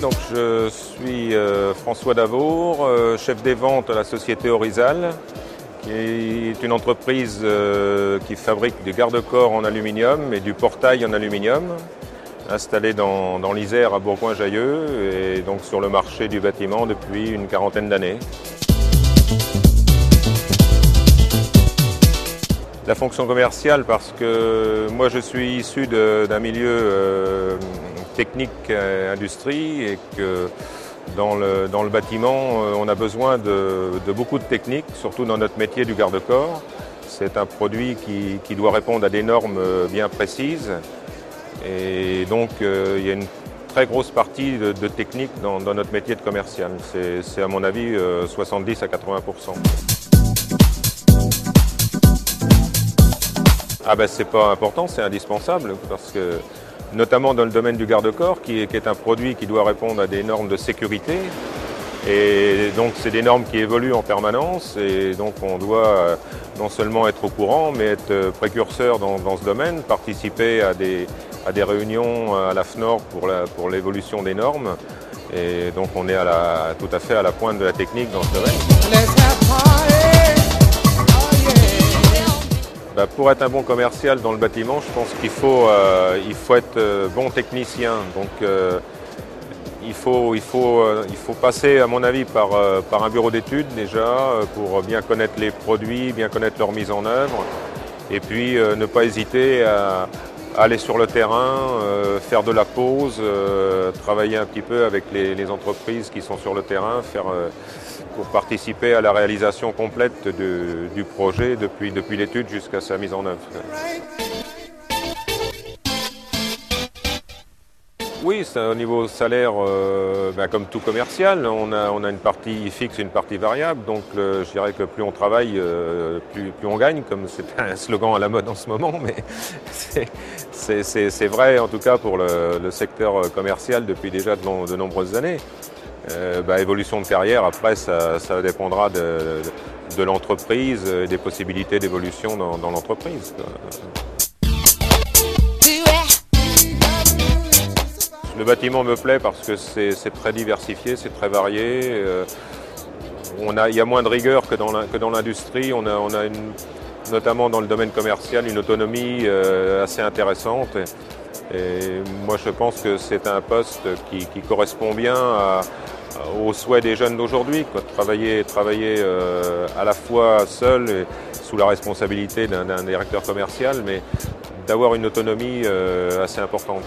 Donc je suis François Davour, chef des ventes à la société Orizal, qui est une entreprise qui fabrique du garde-corps en aluminium et du portail en aluminium, installé dans l'Isère à Bourgoin-Jallieu et donc sur le marché du bâtiment depuis une quarantaine d'années. La fonction commerciale, parce que moi je suis issu d'un milieu technique industrie et que dans le bâtiment on a besoin de beaucoup de techniques, surtout dans notre métier du garde-corps. C'est un produit qui doit répondre à des normes bien précises et donc il y a une très grosse partie de technique dans notre métier de commercial. C'est à mon avis 70 à 80%. Ah ben c'est pas important, c'est indispensable parce que notamment dans le domaine du garde-corps qui est un produit qui doit répondre à des normes de sécurité et donc c'est des normes qui évoluent en permanence et donc on doit non seulement être au courant mais être précurseur dans ce domaine, participer à des réunions à la FNOR pour l'évolution des normes et donc on est tout à fait à la pointe de la technique dans ce domaine. Pour être un bon commercial dans le bâtiment, je pense qu'il faut être bon technicien. Donc il faut passer, à mon avis, par un bureau d'études déjà, pour bien connaître les produits, bien connaître leur mise en œuvre. Et puis ne pas hésiter à aller sur le terrain, faire de la pause, travailler un petit peu avec les entreprises qui sont sur le terrain, pour participer à la réalisation complète du projet depuis l'étude jusqu'à sa mise en œuvre. Oui, au niveau salaire, comme tout commercial, on a une partie fixe et une partie variable. Donc je dirais que plus on travaille, plus on gagne, comme c'est un slogan à la mode en ce moment. Mais c'est vrai en tout cas pour le secteur commercial depuis déjà de nombreuses années. Évolution de carrière, après ça dépendra de l'entreprise et des possibilités d'évolution dans l'entreprise. Le bâtiment me plaît parce que c'est très diversifié, c'est très varié. Il y a moins de rigueur que dans l'industrie. On a notamment dans le domaine commercial une autonomie assez intéressante. Et moi je pense que c'est un poste qui correspond bien aux souhaits des jeunes d'aujourd'hui. Travailler à la fois seul et sous la responsabilité d'un directeur commercial, mais d'avoir une autonomie assez importante.